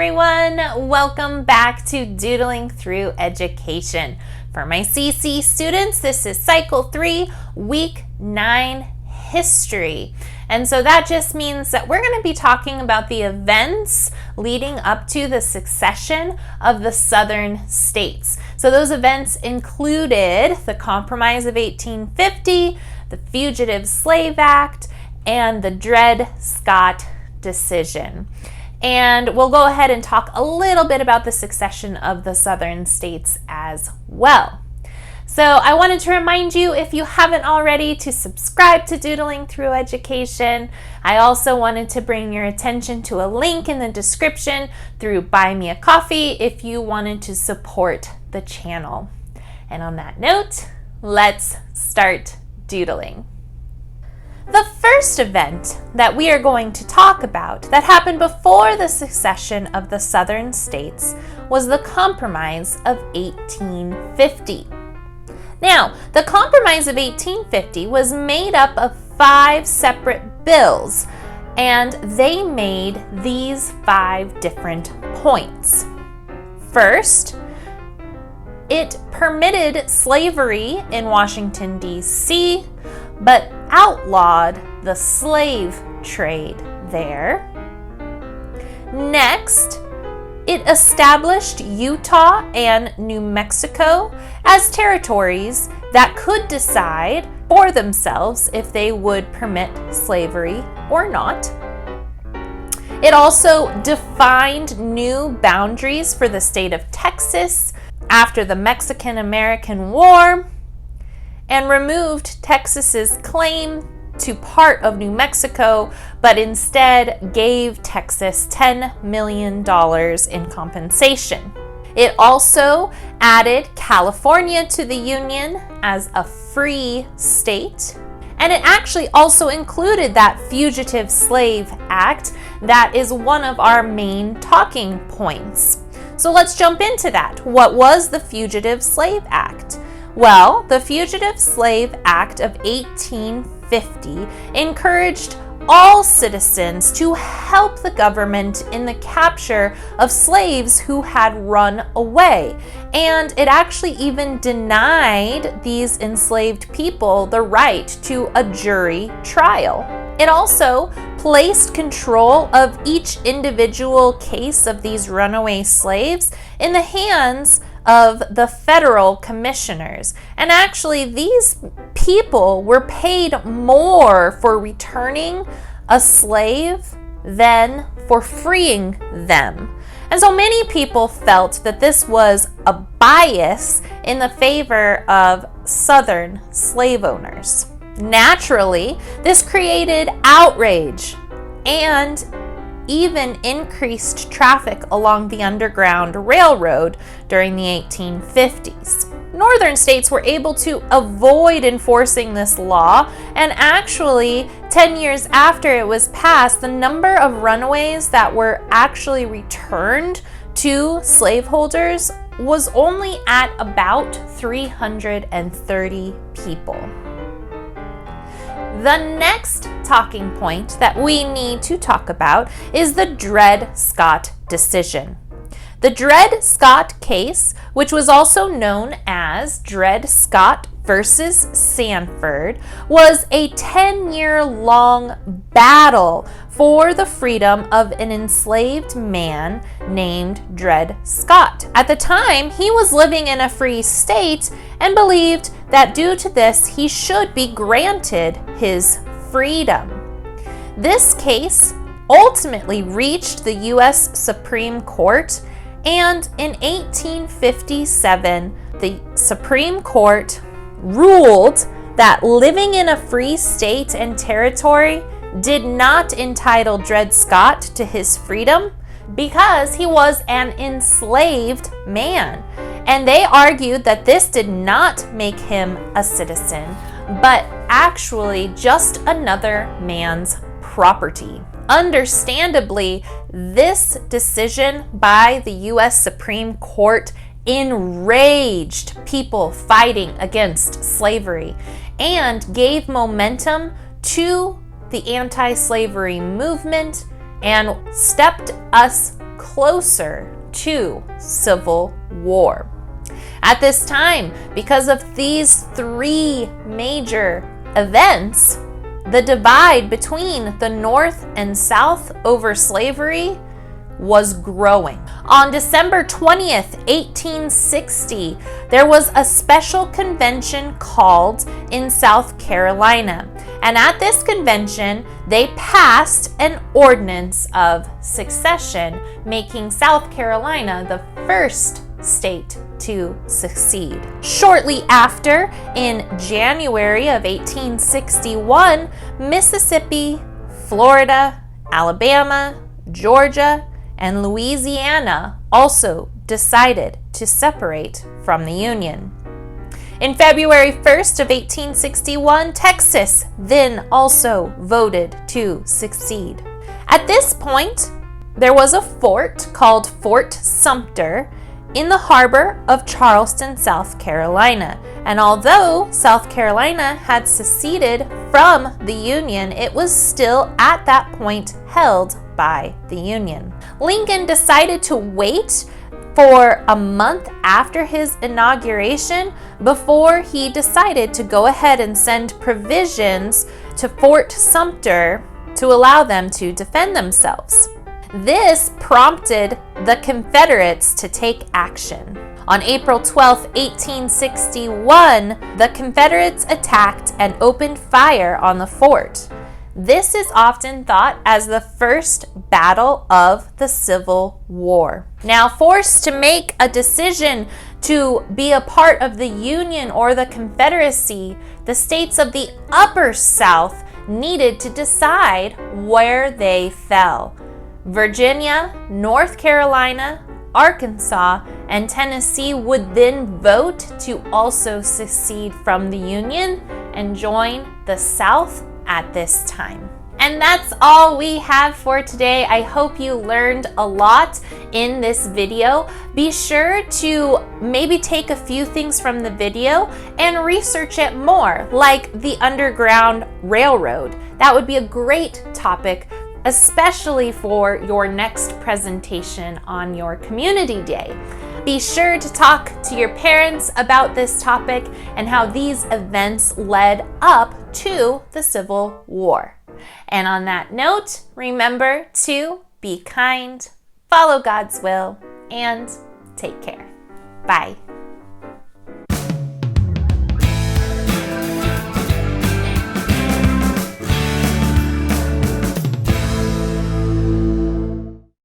everyone. Welcome back to Doodling Through Education. For my CC students, this is Cycle 3, Week 9 History. And so that just means that we're going to be talking about the events leading up to the secession of the southern states. So those events included the Compromise of 1850, the Fugitive Slave Act, and the Dred Scott Decision. And we'll go ahead and talk a little bit about the secession of the southern states as well. So I wanted to remind you, if you haven't already, to subscribe to Doodling Through Education. I also wanted to bring your attention to a link in the description through Buy Me a Coffee if you wanted to support the channel. And on that note, let's start doodling. The first event that we are going to talk about that happened before the secession of the southern states was the Compromise of 1850. Now, the Compromise of 1850 was made up of 5 separate bills, and they made these 5 different points. First, it permitted slavery in Washington, D.C., but outlawed the slave trade there. Next, it established Utah and New Mexico as territories that could decide for themselves if they would permit slavery or not. It also defined new boundaries for the state of Texas after the Mexican-American War, and removed Texas's claim to part of New Mexico, but instead gave Texas $10 million in compensation. It also added California to the Union as a free state, and it actually also included that Fugitive Slave Act that is one of our main talking points. So let's jump into that. What was the Fugitive Slave Act? Well, the Fugitive Slave Act of 1850 encouraged all citizens to help the government in the capture of slaves who had run away. And it actually even denied these enslaved people the right to a jury trial. It also placed control of each individual case of these runaway slaves in the hands of the federal commissioners. And actually, these people were paid more for returning a slave than for freeing them. And so many people felt that this was a bias in the favor of Southern slave owners. Naturally, this created outrage and even increased traffic along the Underground Railroad during the 1850s. Northern states were able to avoid enforcing this law, and actually 10 years after it was passed, the number of runaways that were actually returned to slaveholders was only at about 330 people. The next talking point that we need to talk about is the Dred Scott Decision. The Dred Scott case, which was also known as Dred Scott versus Sanford, was a 10-year-long battle for the freedom of an enslaved man named Dred Scott. At the time, he was living in a free state and believed that due to this, he should be granted his freedom. This case ultimately reached the U.S. Supreme Court, and in 1857, the Supreme Court ruled that living in a free state and territory did not entitle Dred Scott to his freedom because he was an enslaved man. And they argued that this did not make him a citizen, but actually just another man's property. Understandably, this decision by the U.S. Supreme Court enraged people fighting against slavery and gave momentum to the anti-slavery movement and stepped us closer to civil war. At this time, because of these three major events, the divide between the North and South over slavery was growing. On December 20th, 1860, there was a special convention called in South Carolina. And at this convention, they passed an ordinance of secession, making South Carolina the first state to secede. Shortly after, in January of 1861, Mississippi, Florida, Alabama, Georgia, and Louisiana also decided to separate from the Union. In February 1st of 1861, Texas then also voted to secede. At this point, there was a fort called Fort Sumter in the harbor of Charleston, South Carolina. And although South Carolina had seceded from the Union, it was still at that point held by the Union. Lincoln decided to wait for a month after his inauguration before he decided to go ahead and send provisions to Fort Sumter to allow them to defend themselves. This prompted the Confederates to take action. On April 12, 1861, the Confederates attacked and opened fire on the fort. This is often thought as the first battle of the Civil War. Now, forced to make a decision to be a part of the Union or the Confederacy, the states of the Upper South needed to decide where they fell. Virginia, North Carolina, Arkansas, and Tennessee would then vote to also secede from the Union and join the South at this time. And that's all we have for today. I hope you learned a lot in this video. Be sure to maybe take a few things from the video and research it more, like the Underground Railroad. That would be a great topic, especially for your next presentation on your community day. Be sure to talk to your parents about this topic and how these events led up to the Civil War. And on that note, remember to be kind, follow God's will, and take care. Bye.